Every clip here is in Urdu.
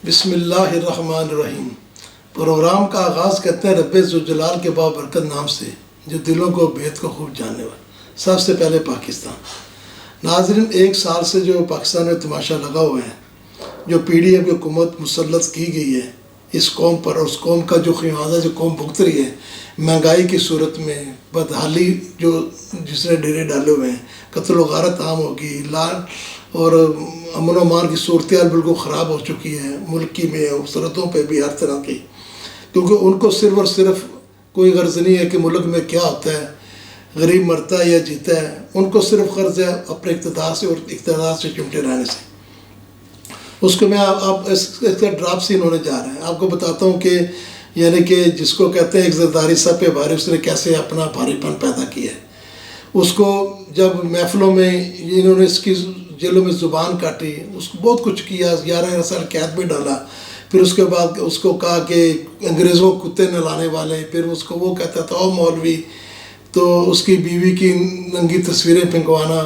بسم اللہ الرحمن الرحیم۔ پروگرام کا آغاز کرتے ہیں رب ذوالجلال کے بابرکت نام سے جو دلوں کو بھید کو خوب جاننے والا۔ سب سے پہلے پاکستان۔ ناظرین، 1 سال سے جو پاکستان میں تماشا لگا ہوا ہے، جو پی ڈی ایم کی حکومت مسلط کی گئی ہے اس قوم پر، اور اس قوم کا جو خمیازہ جو قوم بھگت رہی ہے مہنگائی کی صورت میں، بدحالی جو جس نے ڈیرے ڈالے ہوئے ہیں، قتل و غارت عام ہوگی، اور امن و امان کی صورتحال بالکل خراب ہو چکی ہے ملکی میں، سرحدوں پہ بھی ہر طرح کی، کیونکہ ان کو صرف اور صرف کوئی غرض نہیں ہے کہ ملک میں کیا ہوتا ہے، غریب مرتا ہے یا جیتا ہے، ان کو صرف غرض ہے اپنے اقتدار سے اور اقتدار سے چمٹے رہنے سے۔ اس کو میں آپ اس کا ڈراپ سین ہونے جا رہا ہے۔ آپ کو بتاتا ہوں کہ یعنی کہ جس کو کہتے ہیں ایک زرداری سب پہ بھاری، اس نے کیسے اپنا بھاری پن پیدا کیا ہے۔ اس کو جب محفلوں میں انہوں نے اس کی جیلوں میں زبان کاٹی، اس کو بہت کچھ کیا، 11 سال قید میں ڈالا، پھر اس کے بعد اس کو کہا کہ انگریزوں کو کتے نہلانے والے، پھر اس کو وہ کہتا تھا او مولوی، تو اس کی بیوی کی ننگی تصویریں پھنکوانا،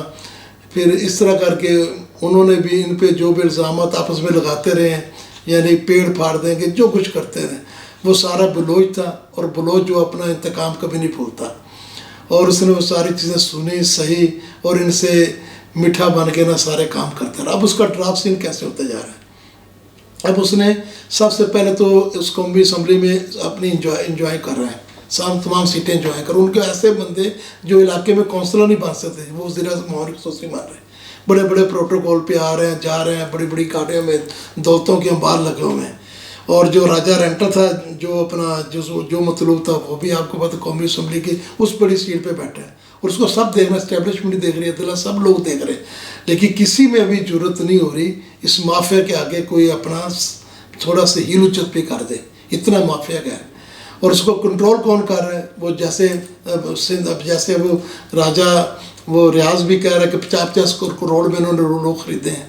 پھر اس طرح کر کے انہوں نے بھی ان پہ جو بھی الزامات آپس میں لگاتے رہے ہیں، یعنی پیڑ پھاڑ دیں گے، جو کچھ کرتے رہے، وہ سارا بلوچ تھا، اور بلوچ جو اپنا انتقام کبھی نہیں بھولتا، اور اس نے وہ ساری چیزیں سنی صحیح، اور ان سے میٹھا بن کے نہ سارے کام کرتا رہا۔ اب اس کا ڈراپ سین کیسے ہوتا جا رہا ہے؟ اب اس نے سب سے پہلے تو اس قومی اسمبلی میں اپنی انجوائے کر رہا ہے، تمام سیٹیں انجوائے کر رہے ہیں۔ ان کے ایسے بندے جو علاقے میں کونسلر نہیں بن سکتے، وہ وزیر اعظم محمد خصوصی مان رہے ہیں، بڑے بڑے پروٹوکول پہ آ رہے ہیں، جا رہے ہیں، بڑی بڑی گاڑیوں میں دولتوں کے انبار لگے ہوئے ہیں، اور جو راجہ رینٹر تھا جو اپنا جو مطلوب تھا، وہ بھی آپ کو پتہ قومی اسمبلی کی اس بڑی سیٹ پہ بیٹھا ہے، اور اس کو سب دیکھ رہے ہیں، اسٹیبلشمنٹ دیکھ رہی ہے، عدالت سب لوگ دیکھ رہے ہیں، لیکن کسی میں ابھی ضرورت نہیں ہو رہی اس مافیا کے آگے کوئی اپنا تھوڑا سا ہیل اچت پہ کر دے، اتنا مافیا کا ہے۔ اور اس کو کنٹرول کون کر رہا ہے؟ وہ جیسے وہ راجہ وہ ریاض بھی کہہ رہا ہے کہ 50 کروڑ میں انہوں نے لوگ خریدے ہیں،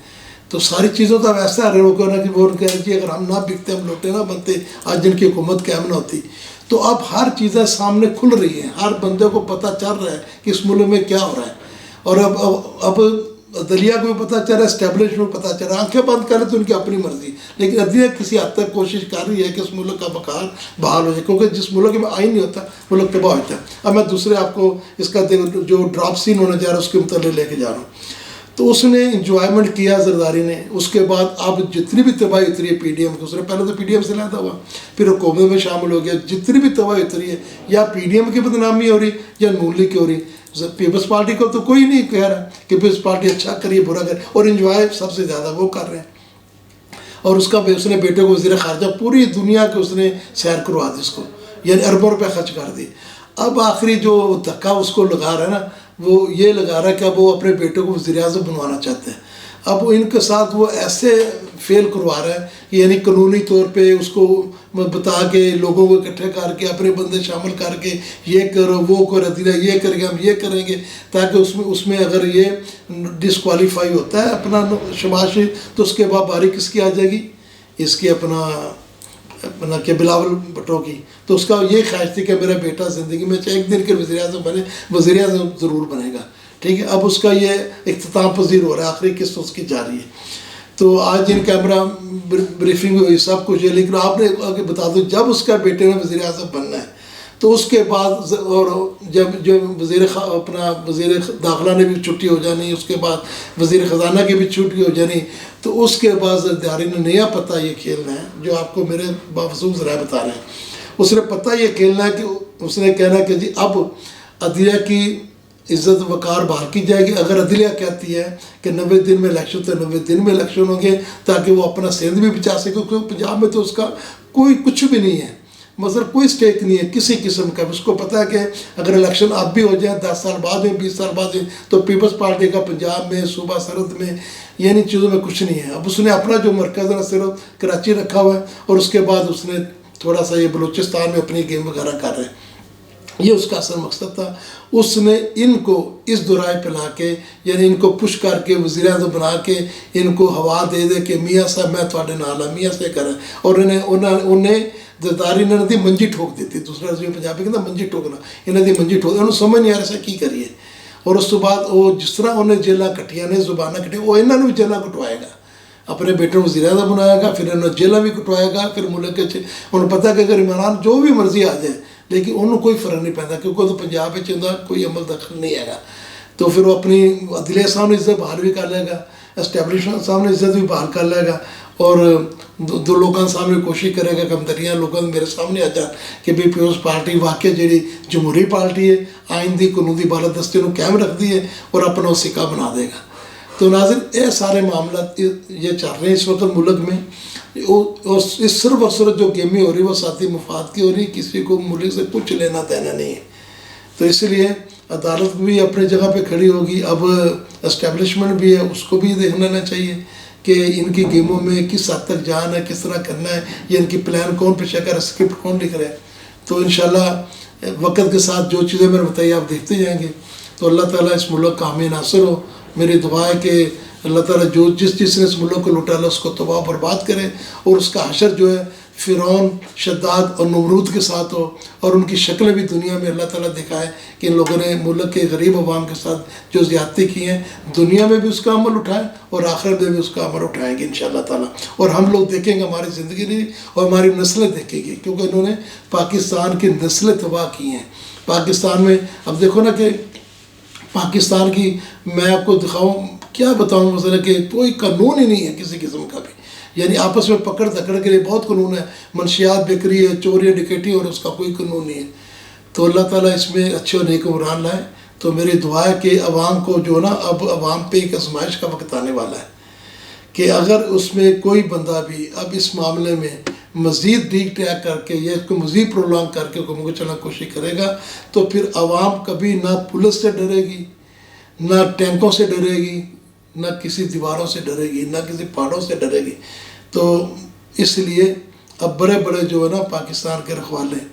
تو ساری چیزوں کا ویسا ہے وہ کہنا کہ وہ کہہ رہے جی اگر ہم نہ بکتے، ہم لوٹے نہ بنتے، آج جن کی حکومت قائم نہ ہوتی۔ تو اب ہر چیزیں سامنے کھل رہی ہیں، ہر بندے کو پتہ چل رہا ہے کہ اس ملک میں کیا ہو رہا ہے، اور اب عدلیہ کو بھی پتہ چل رہا ہے، اسٹیبلشمنٹ کو پتہ چل رہا ہے۔ آنکھیں بند کریں تو ان کی اپنی مرضی، لیکن عدلیہ کسی حد تک کوشش کر رہی ہے کہ اس ملک کا بقا بحال ہو جائے، کیونکہ جس ملک میں آئین نہیں ہوتا ملک تباہ ہوتا ہے۔ اب میں دوسرے آپ کو اس کا جو ڈراپ سین ہونے جا رہا ہے اس کے متعلق لے کے جا رہا ہوں۔ تو اس نے انجوائمنٹ کیا زرداری نے، اس کے بعد اب جتنی بھی تباہی اتری ہے پی ڈی ایم کو، اس نے پہلے تو پی ڈی ایم سے لیتا ہوا، پھر حکومت میں شامل ہو گیا، جتنی بھی تباہی اتری ہے یا پی ڈی ایم کی بدنامی ہو رہی یا نون لیگ کی ہو رہی، پیپلز پارٹی کو تو کوئی نہیں کہہ رہا کہ پیپلز پارٹی اچھا کریے برا کرے، اور انجوائے سب سے زیادہ وہ کر رہے ہیں۔ اور اس کا اس نے بیٹے کو وزیر خارجہ پوری دنیا کے اس نے سیر کروا دی، اس کو یعنی اربوں روپے خرچ کر دی۔ اب آخری جو دھکا اس کو لگا رہا ہے نا، وہ یہ لگا رہا ہے کہ اب وہ اپنے بیٹے کو وزیر اعظم بنوانا چاہتے ہیں۔ اب ان کے ساتھ وہ ایسے فیل کروا رہا ہے کہ یعنی قانونی طور پہ اس کو بتا کے لوگوں کو اکٹھے کر کے اپنے بندے شامل کر کے یہ کرو وہ کرو، عدلیہ یہ کرے گا، ہم یہ کریں گے، تاکہ اس میں اگر یہ ڈسکوالیفائی ہوتا ہے اپنا شباز شریف تو اس کے بعد باری کس کی آ جائے گی؟ اس کی اپنا کہ بلاول بھٹو کی۔ تو اس کا یہ خواہش تھی کہ میرا بیٹا زندگی میں ایک دن کے وزیر اعظم بنے، وزیر اعظم ضرور بنے گا، ٹھیک ہے۔ اب اس کا یہ اختتام پذیر ہو رہا ہے، آخری قسط اس کی جاری ہے۔ تو آج ان کیمرہ بریفنگ ہوئی سب کچھ ہے، لیکن آپ نے آگے بتا دو جب اس کا بیٹے نے وزیر اعظم بننا ہے تو اس کے بعد، اور جب وزیر داخلہ نے بھی چھٹی ہو جانی، اس کے بعد وزیر خزانہ کی بھی چھٹی ہو جانی، تو اس کے بعد زرداری نے نیا پتہ یہ کھیلنا ہے جو آپ کو میرے باوسوم ذرائع بتا رہے ہیں۔ اس نے پتہ یہ کھیلنا ہے کہ اس نے کہنا ہے کہ جی اب عدلیہ کی عزت وقار بحال کی جائے گی۔ اگر عدلیہ کہتی ہے کہ 90 دن میں الیکشن تو 90 دن میں الیکشن ہوں گے، تاکہ وہ اپنا سندھ بھی بچا سکے، کیونکہ پنجاب میں تو اس کا کوئی کچھ بھی نہیں ہے، مطلب کوئی سٹیک نہیں ہے کسی قسم کا۔ اس کو پتہ ہے کہ اگر الیکشن اب بھی ہو جائیں 10 سال بعد میں 20 سال بعد میں، تو پیپلز پارٹی کا پنجاب میں صوبہ سرحد میں یعنی چیزوں میں کچھ نہیں ہے۔ اب اس نے اپنا جو مرکز ہے صرف کراچی رکھا ہوا ہے، اور اس کے بعد اس نے تھوڑا سا یہ بلوچستان میں اپنی گیم وغیرہ کر رہے ہیں۔ یہ اس کا اصل مقصد تھا۔ اس نے ان کو اس دورائے پلا کے یعنی ان کو پش کر کے وزیر اعظم بنا کے ان کو ہوا دے دے کہ میاں صاحب میں تھوڑے نال ہاں، میاں سے کریں، اور انہیں زرداری نے دی منجی ٹھوک دیتی، دوسرا پنجابی کہتا منجی ٹھوکنا، انہیں دی منجی ٹھوک، انہوں سمجھ نہیں آ رہا ایسا کی کریے۔ اور اس کے بعد وہ جس طرح انہیں جیلیں کٹیاں نے زبانیں کٹی، وہ انہوں نے بھی جیلیں کٹوائے گا، اپنے بیٹے کو وزیر اعظم بنائے گا، پھر انہوں جیلیں بھی کٹوائے گا، پھر ملک کے انہوں پتہ کہ اگر عمران جو بھی مرضی آ جائے لیکن انہوں کوئی فرق نہیں پہنتا، کیونکہ تو پنجاب میں چندہ کوئی عمل دخل نہیں ہے گا، تو پھر وہ اپنی عدلیہ سامنے عزت بحال بھی کر لے گا، اسٹیبلشمنٹ سامنے عزت بھی بحال کر لے گا، اور دو لوگوں سامنے کوشش کرے گا کہ ہم دریا لوگوں میرے سامنے آ جائیں کہ بھی پیپلز پارٹی واقع جی جمہوری پارٹی ہے، آئندی قانونی بالادستی کو قائم رکھ دی ہے اور اپنا وہ سکہ بنا دے گا۔ تو ناظرین یہ سارے معاملات یہ چل رہے ہیں اس وقت ملک میں، اس صرف اور صرف جو گیمیں ہو رہی وہ ذاتی مفاد کی ہو رہی، کسی کو ملک سے کچھ لینا دینا نہیں ہے۔ تو اس لیے عدالت بھی اپنی جگہ پہ کھڑی ہوگی، اب اسٹیبلشمنٹ بھی ہے، اس کو بھی دیکھ لینا چاہیے کہ ان کی گیموں میں کس حد تک جان ہے، کس طرح کرنا ہے، یا ان کی پلان کون پیش کر، اسکرپٹ کون لکھ رہا ہے۔ تو انشاءاللہ وقت کے ساتھ جو چیزیں میں نے بتائی آپ دیکھتے جائیں گے، تو اللہ تعالیٰ اس ملک کا حامی ناصر ہو۔ میری دعا ہے کہ اللہ تعالیٰ جس نے اس ملک کو لوٹا اس کو تباہ برباد کرے، اور اس کا حشر جو ہے فرعون، شداد اور نمرود کے ساتھ ہو، اور ان کی شکلیں بھی دنیا میں اللہ تعالیٰ دکھائے کہ ان لوگوں نے ملک کے غریب عوام کے ساتھ جو زیادتی کی ہیں، دنیا میں بھی اس کا عمل اٹھائیں اور آخرت میں بھی اس کا عمل اٹھائیں گے انشاءاللہ تعالیٰ، اور ہم لوگ دیکھیں گے، ہماری زندگی نہیں اور ہماری نسلیں دیکھیں گی، کیونکہ انہوں نے پاکستان کی نسلیں تباہ کی ہیں۔ پاکستان میں اب دیکھو نا کہ پاکستان کی میں آپ کو دکھاؤں کیا بتاؤں، مثلا کہ کوئی قانون ہی نہیں ہے کسی قسم کا بھی، یعنی آپس میں پکڑ دھکڑ کے لیے بہت قانون ہے، منشیات بکری ہے، چوری ڈکیٹی، اور اس کا کوئی قانون نہیں ہے۔ تو اللہ تعالیٰ اس میں اچھے اور نیک حکمران لائے۔ تو میری دعا ہے کہ عوام کو جو نا اب عوام پہ ایک آزمائش کا وقت آنے والا ہے کہ اگر اس میں کوئی بندہ بھی اب اس معاملے میں مزید ڈیک ٹیک کر کے یا اس کو مزید پرولونگ کر کے حکم کو چلانا کوشش کرے گا، تو پھر عوام کبھی نہ پولیس سے ڈرے گی، نہ ٹینکوں سے ڈرے گی، نہ کسی دیواروں سے ڈرے گی، نہ کسی پہاڑوں سے ڈرے گی۔ تو اس لیے اب بڑے بڑے جو ہے نا پاکستان کے رکھوالے،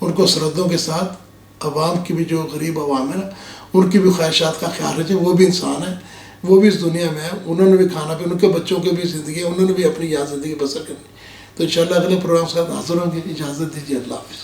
ان کو سرحدوں کے ساتھ عوام کی بھی جو غریب عوام ہے نا، ان کی بھی خواہشات کا خیال رکھیں، وہ بھی انسان ہیں، وہ بھی اس دنیا میں ہیں، انہوں نے بھی کھانا پہ، ان کے بچوں کی بھی زندگی ہے، انہوں نے بھی اپنی یہاں زندگی بسر کرنی۔ تو انشاءاللہ اگلے پروگرام کے ساتھ حاضر ہوں گے، اجازت دیجیے، اللہ حافظ۔